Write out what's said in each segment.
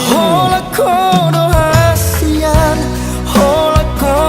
Hola kono hasian, hola kono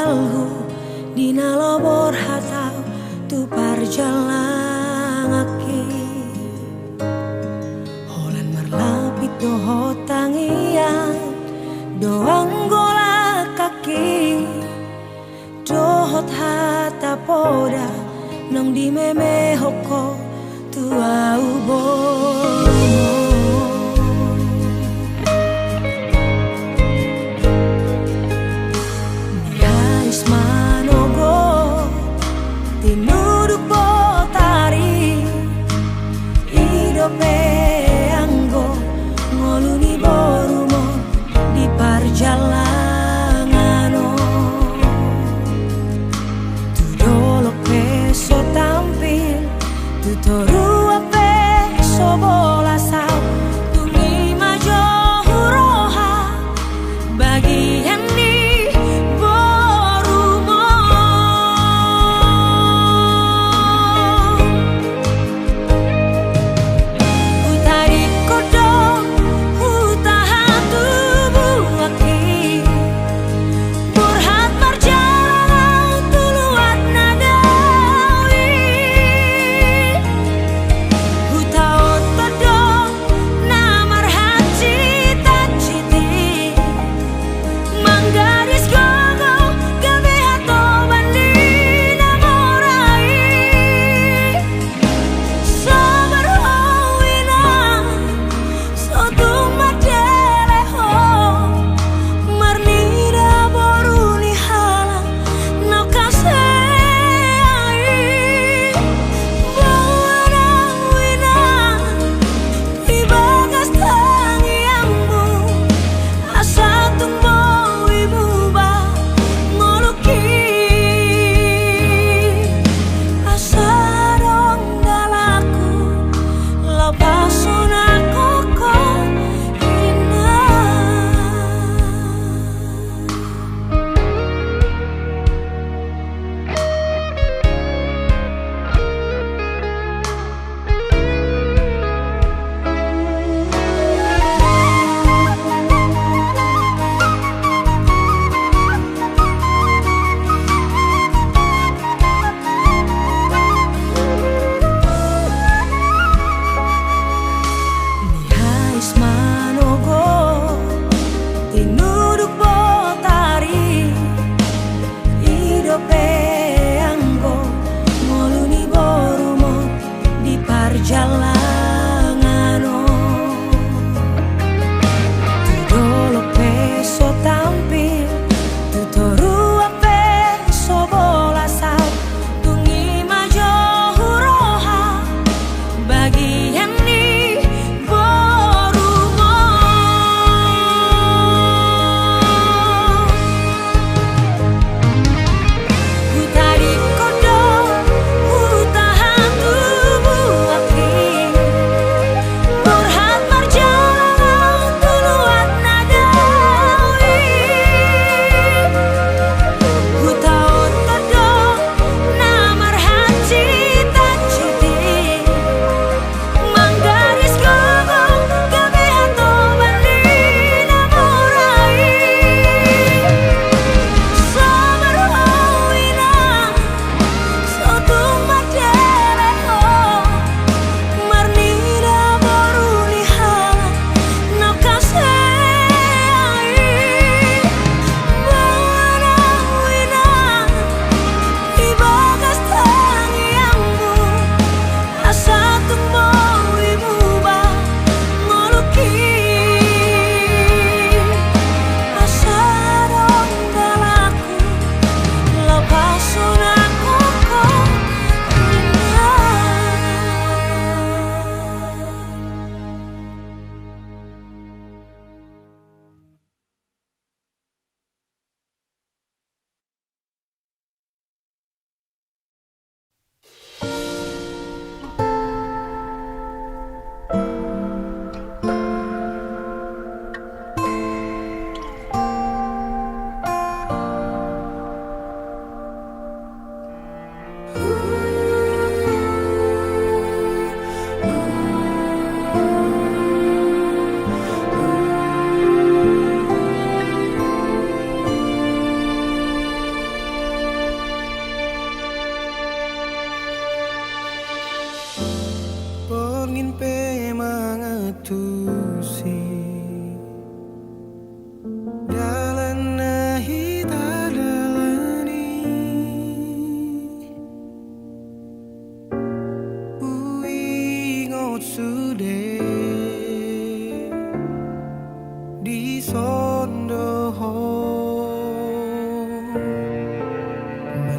alhu dina lobor hatau tu parjalangaki holan marlapit doho tangian doang gola kaki dohot hata poda nong di meme hoko tu au bono niais manogo tinuduk botari idope anggo ngoluni borumo di parjalangano tu dolok peso tampil tu toru ape sobor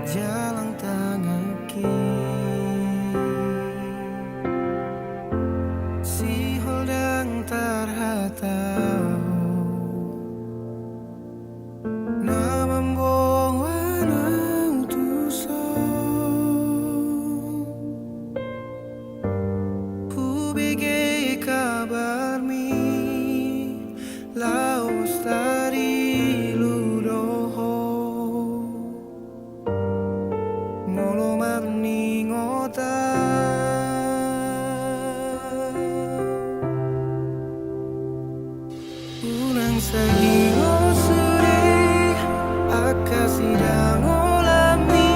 jalan tangaki si holdang terhatau na membawa ku bigi kabar mi laos dari ludoho molo marni ngota unang sahingo suri akasidang ulami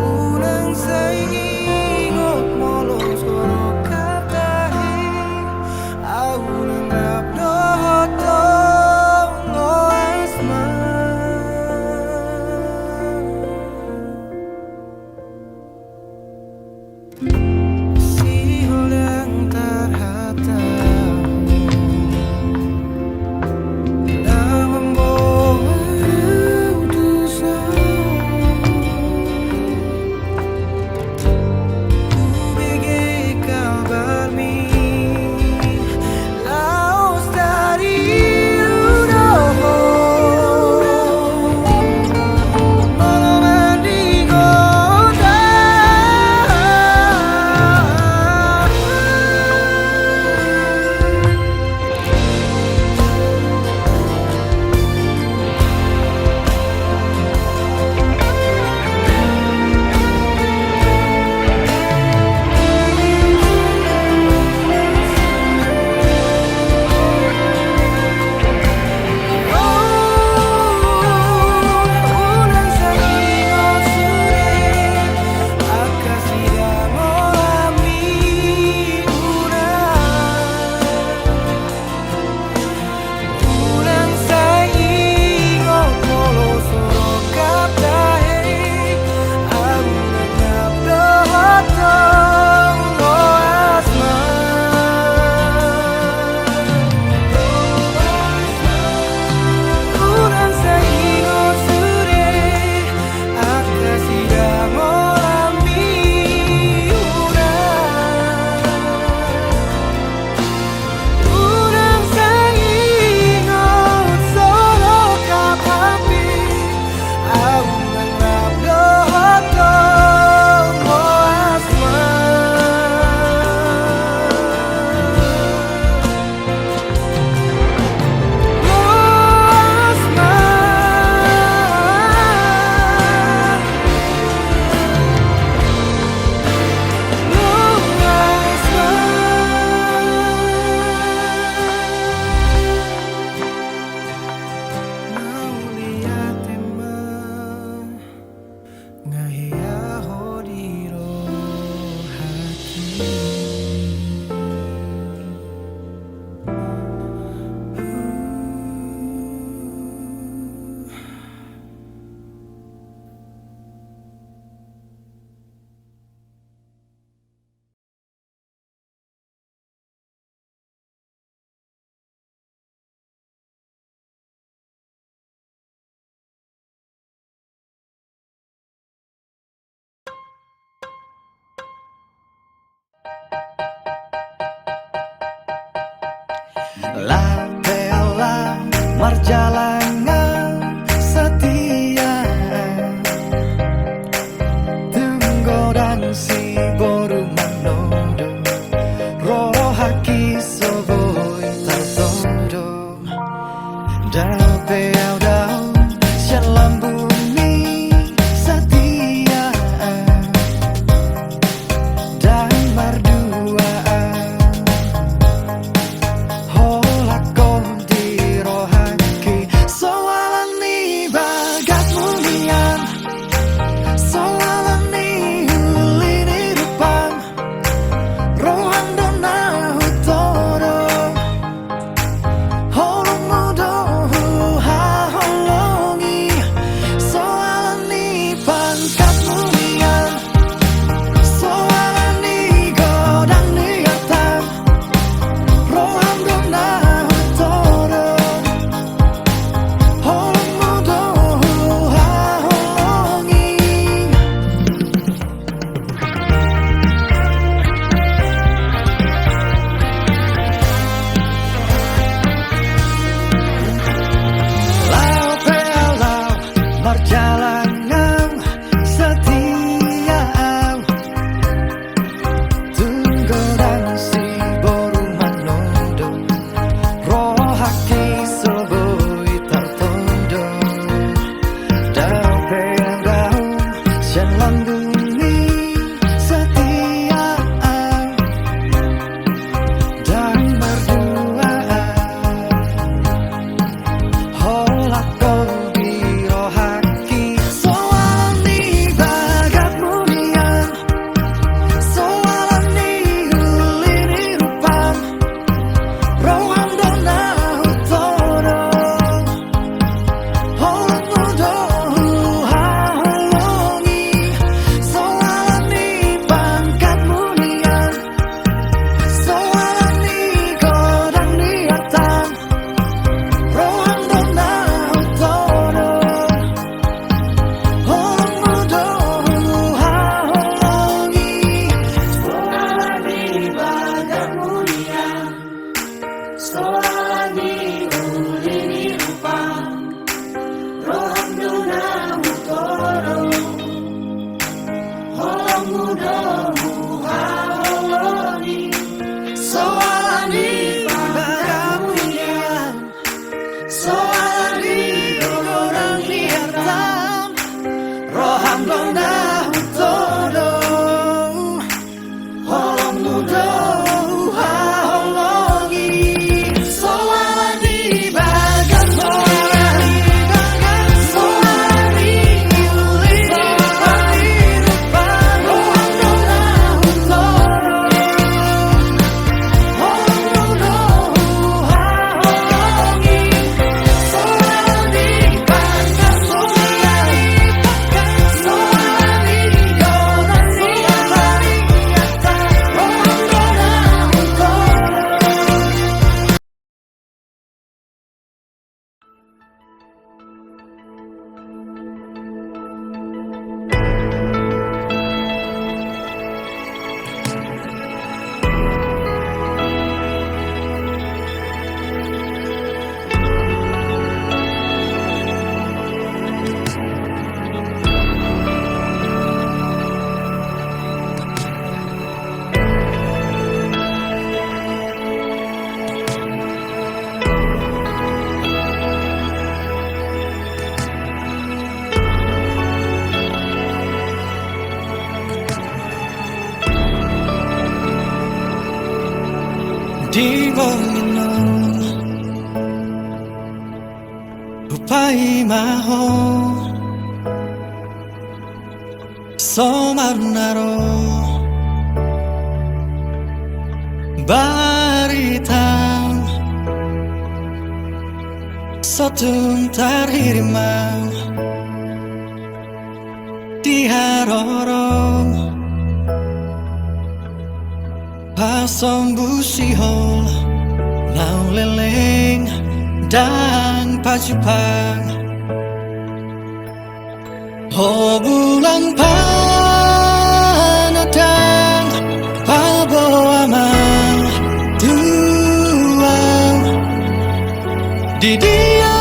unang sahingo molo soro katahi unang rabdo hoto ngo asma si holdang terhatau na membawa ku bigi kabar mi laos dari ludoho molo mandi kota unang sahingo suri akasidang ulami unang sahingo molo soro katahi unang rabdo hoto ngo asma unang sahingo suri akasidang ulami unang sahingo soro kapapi unang rabdo hoto ngo asma La bella marjalangan setia tunggodan si boru manodo roh haki soboi tartodo dape audau syalam bumi setia dan merduaan Holong mudo soal di orang niatan roham dona todo holong mudo holongi soal di bagan orang soal di uli soal di depan roham dona todo holong mudo holongi soal di bagan soal di orang niatan roham dona todo. Di bawah upai maho somarnaro baritan sotung tarhirimau di harorong pasong busihol nau leleng dan pacupang ho bulan panatang pabawa mang tuang di dia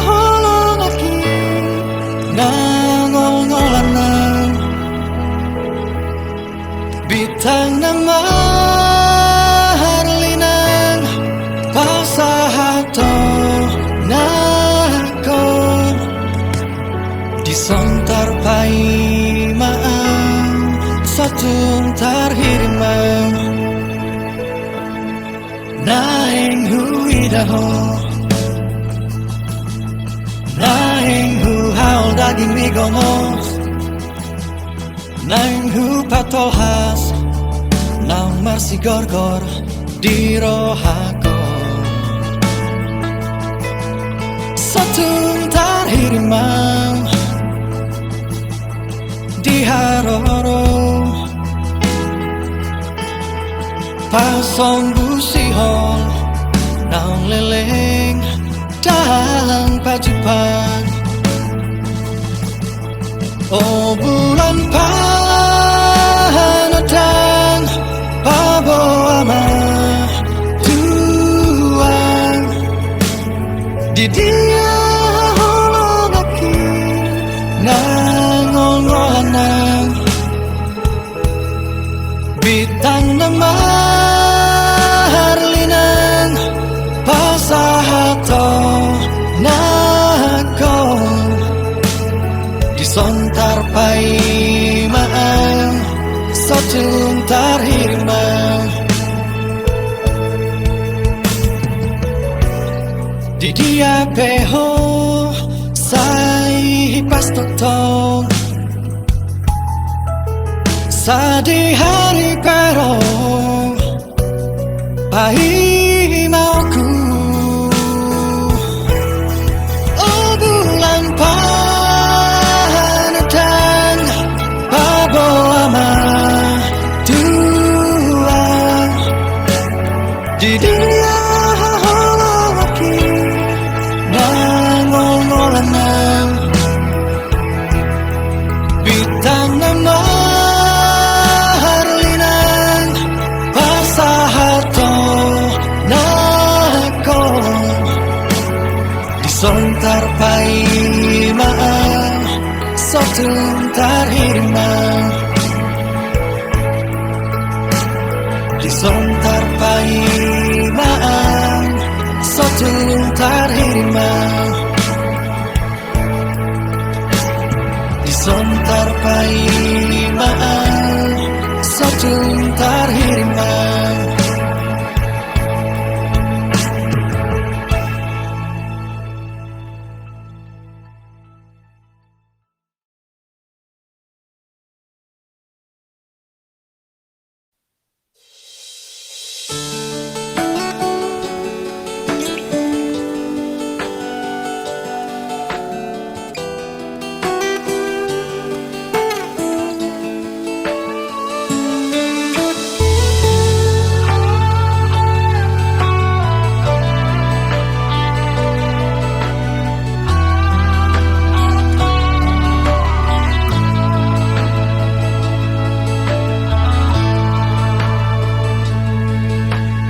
holong aki nangol-ngolanang bitang nama harlinang pasahato nako disontar paimaan satung tarhirimang naing huidaho naing hu haul daging migomos naing hu patolhas naung marsi gorgor di rohako satung tarhirimang di haroro pasong busihol naung leleng dalang pacupang oh bulan panatang pabawa mah tuang di dia holong aki nangol-ngolanang bitang nama harlinang pasahato nako disontar paimaan satung tarhirimang di dia peho sai pastotong sadi hari pero pai mauku oh bulan panatang pabawa mah tuang di dia holong aki nangol-ngolanang bitang nama harlinang pasahato nako disontar paimaan satung tarhirimang disontar paimaan Sotulung tarhirima Disontar paimaan Sotulung tarhirima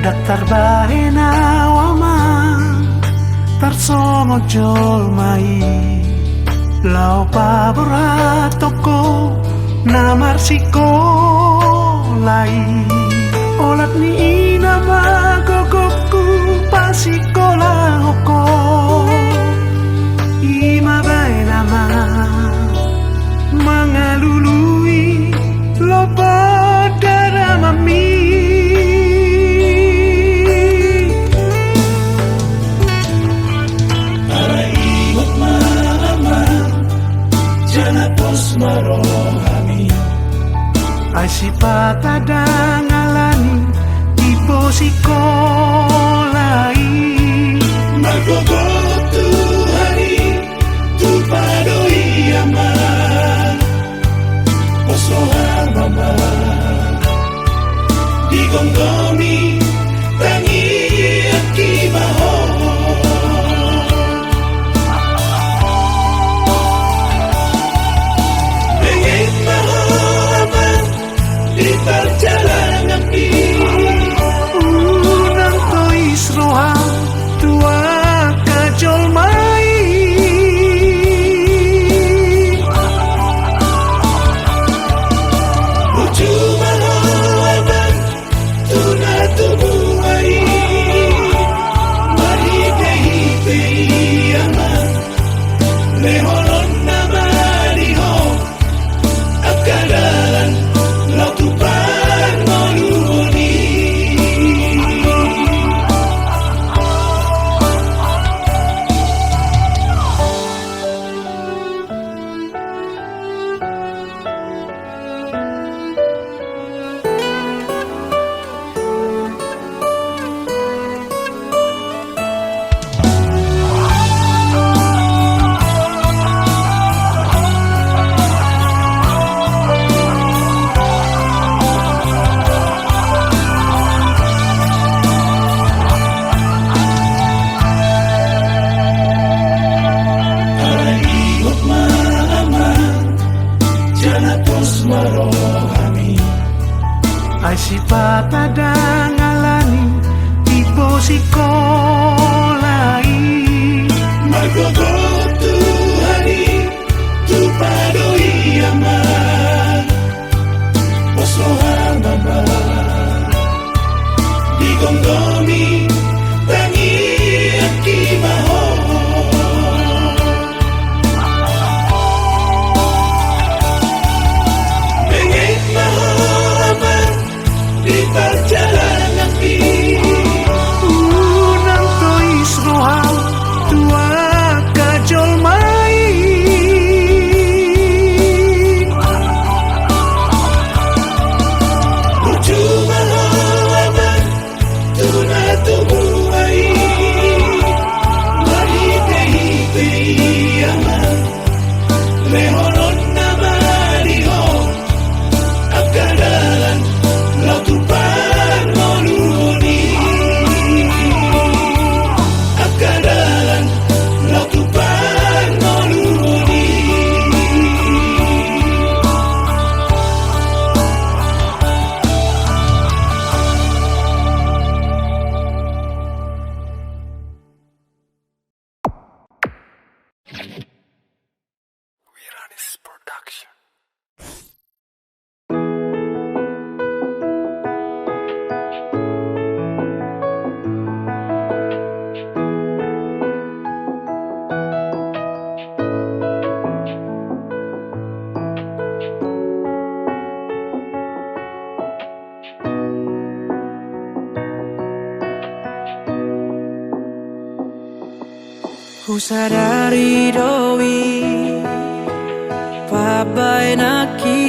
Daktar bae nawama tarsomo jol mai lao pabora toko namar siko lai olat ni ina magogoku pasikola hoko ima bae nama mangalului loba dara mami Ay si patada ngalani tipo sikolai Magogotu hari tu padoi aman Osohan mama Digonggomi tangi akibaho Bengek mahoman di perjalanan Unang to isroha tua kajol mai Uju mahoman tuna tubuhai Mari dehi dehi aman Lehonon nama diho Akadalan lautupan moluni Ay si patada ngalani tipo sikolai Magogotu hari tu padoi aman Osohan mama Digonggomi tangi akibaho Bengek mahoman di perjalanan Ku sadari doi pabai naki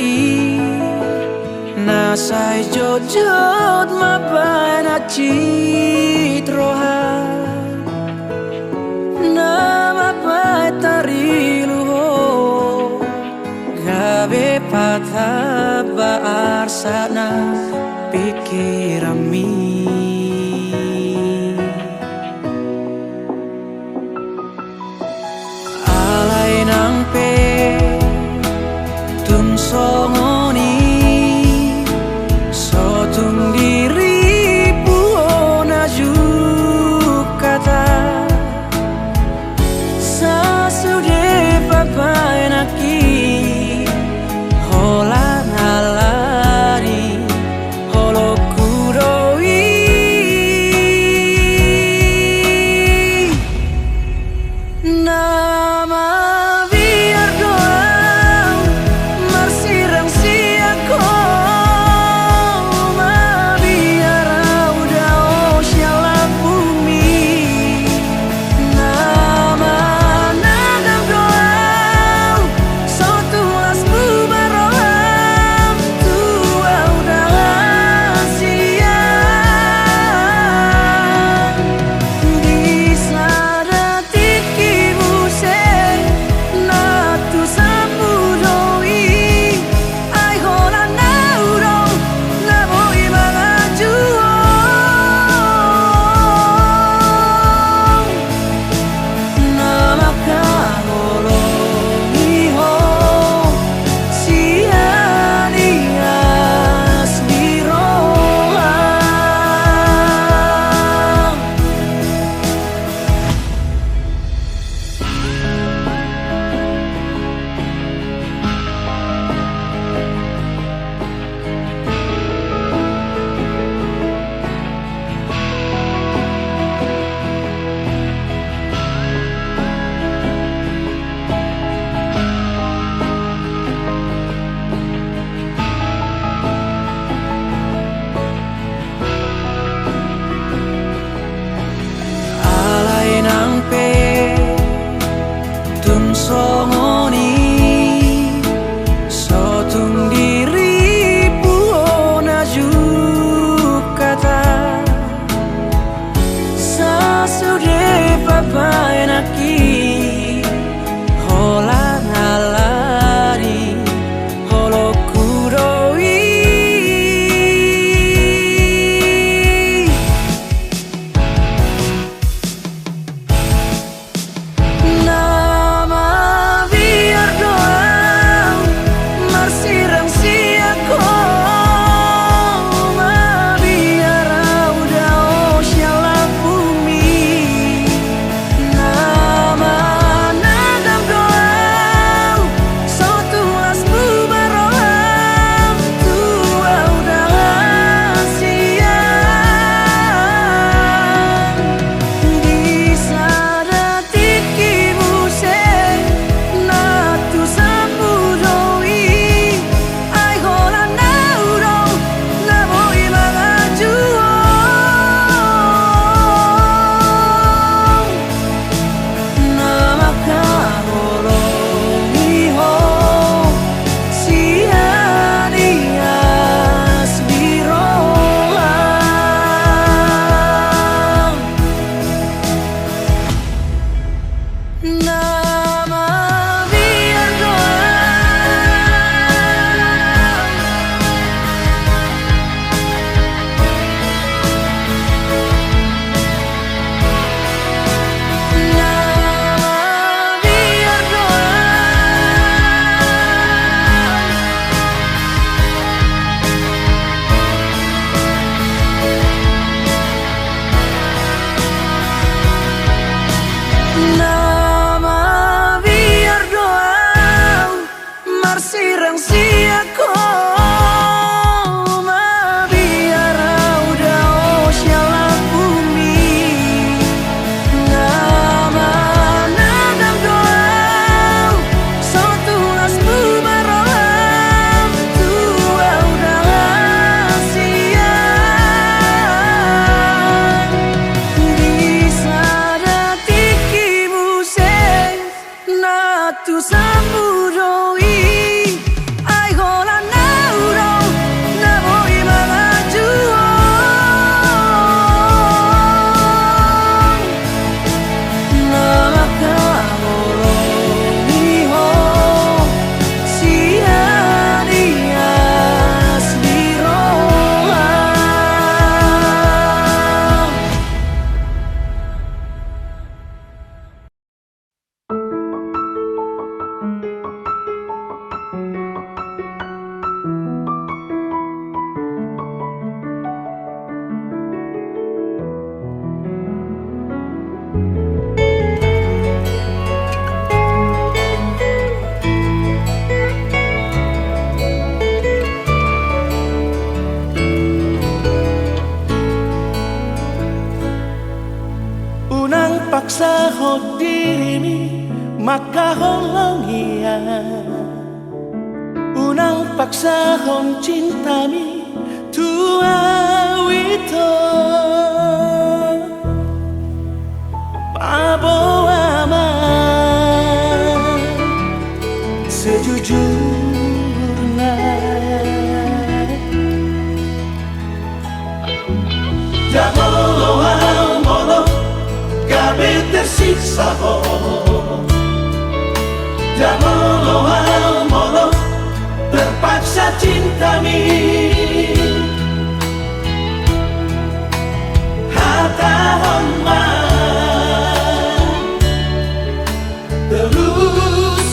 nasai jojot mabai na citroha nama bai tariluho gabe patah baar sana pikirami. Nang pe tung songoni so tung diri puona jukata sa sude papai naki hola nalari holo kudoi nama songoni so tung diri puona jukata sa sude papai naki hola nalari holo kudoi nama tu samuroi ai gola nauro na voi malaju na makahoro ni ho sia dia sliroa. Unang paksa ho dirimu maka holongia. Unang paksa hon cintami tua wito Pabo ama sejujurnya Jamolo gabe tersiksa ho Jamolo terpaksa cintami Hata honma terus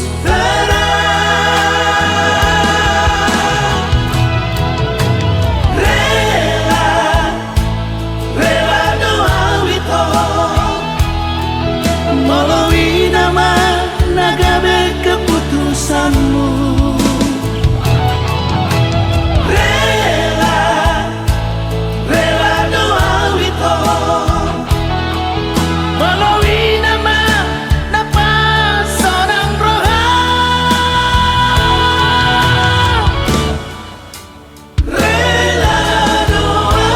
terang Rela doa wito Melalui nama nagabe keputusanmu Rela doa wito Melalui nama napa seorang roha Rela doa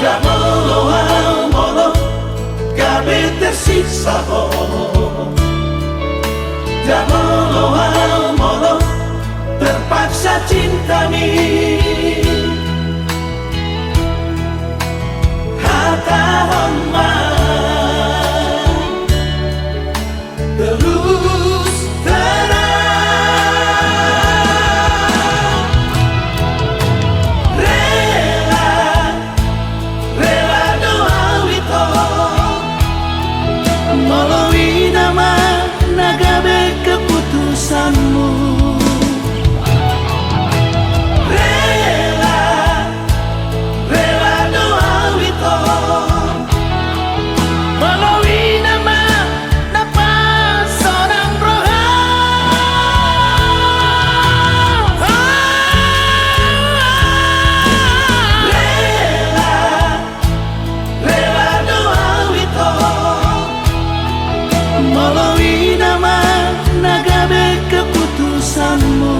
Jamolo gabe tersiksa ho Jamolo terpaksa cintami Hata honma terus terang Rela doa wito Melalui nama nagabe keputusanmu Rela doa wito Melalui nama napa seorang roha Rela doa wito Melalui nama nagabe keputusanmu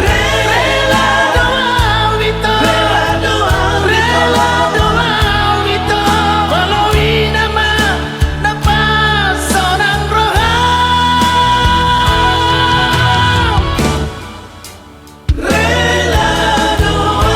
Rela doa wito Rela doa wito Melalui nama napa seorang roha Rela doa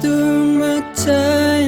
Tung matay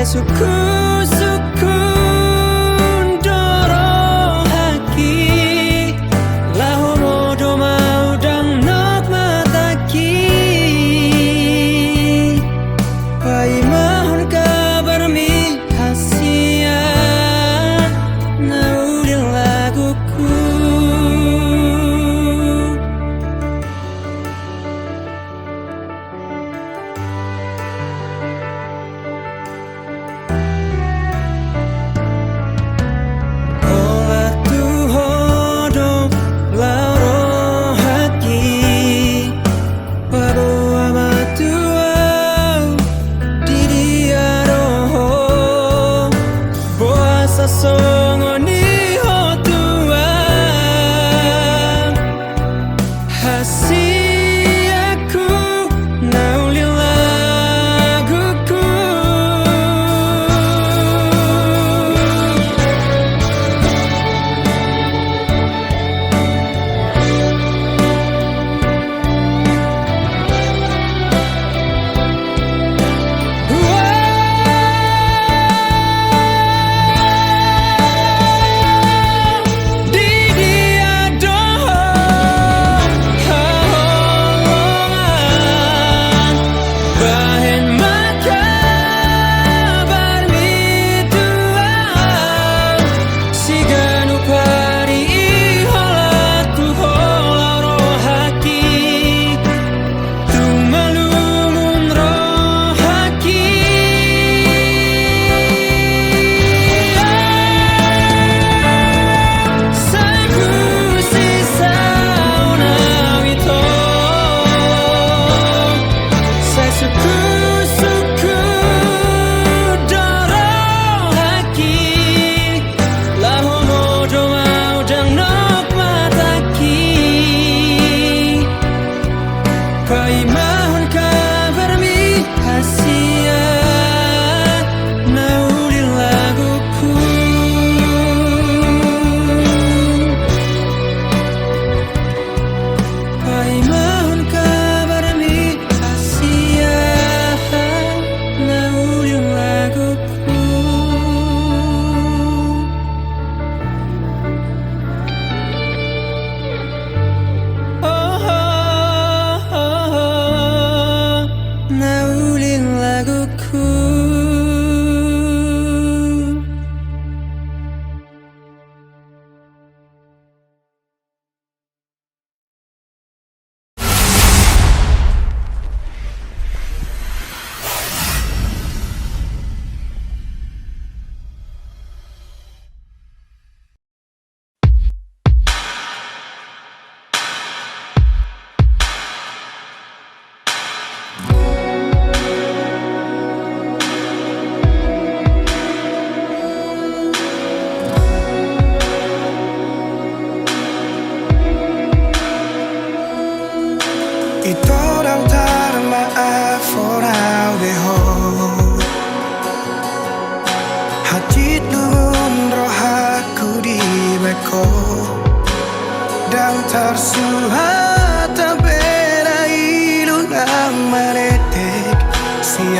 suku-suku dorong haki lahomo domau dang nok mataki pai mahon kabar mi hasia naudil laguku. Songoni hotuan hasiaku naulil laguku.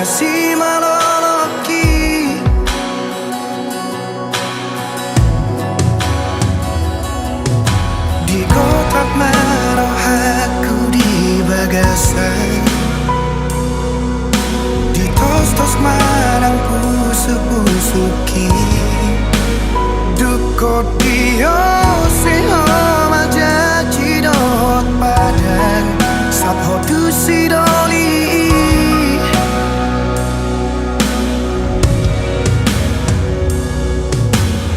Si maloloki di kotak maroh aku di bagasan di tos-tos marang pusu-pusuki duko dio seho majaji dot padang sapho tu sidoli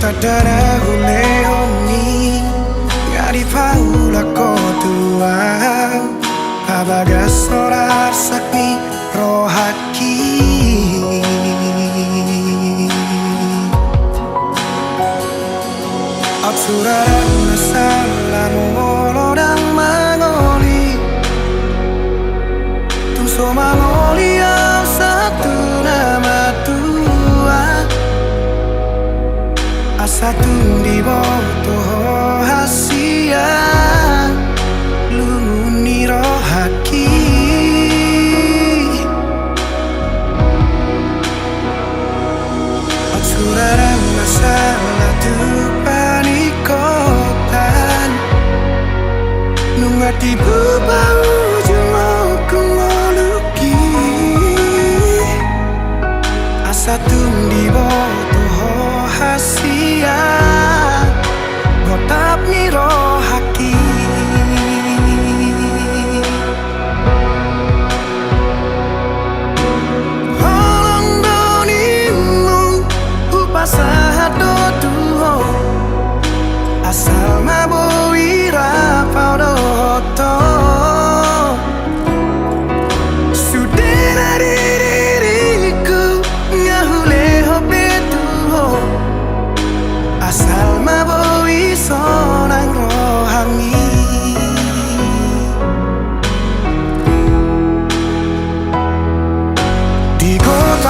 tadara huleoni ngari paula kotua abagas sorar sakni rohaki absurara salam molodang mangoli tu somangoli satu nama tua satu di bawah hasia luni rohaki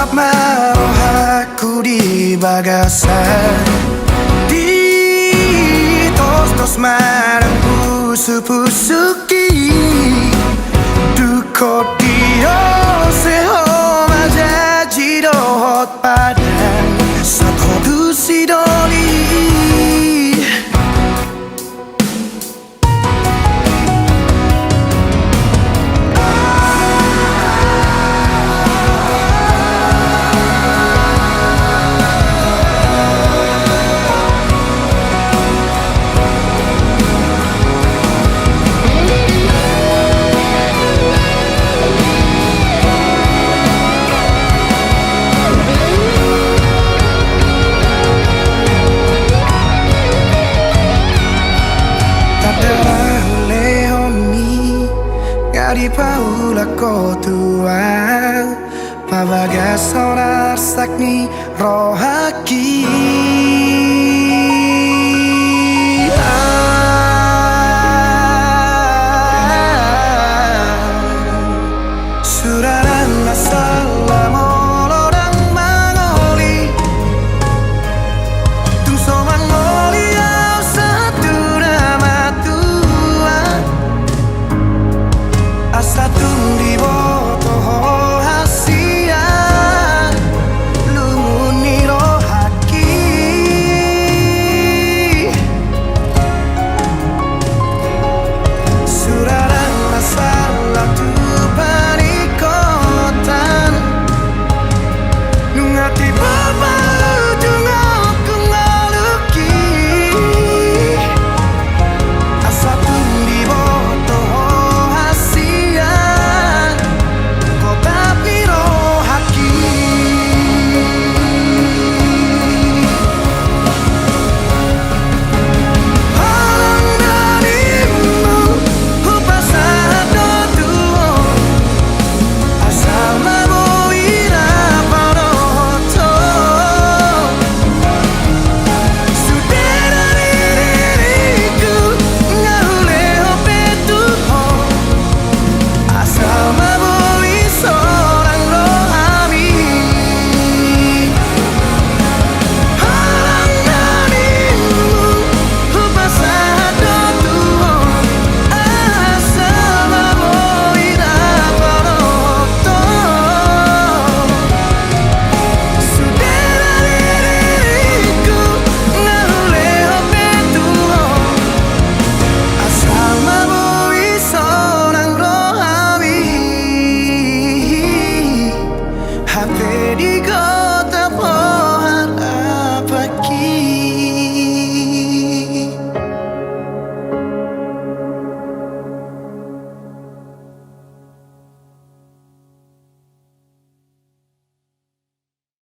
Sebab maruh aku di bagasan Di tos-tos marang pusu-pusuki Duko dio seho majaji dohot padang Sato dusi doli Di paula kotua Pabaga sonar sakni rohaki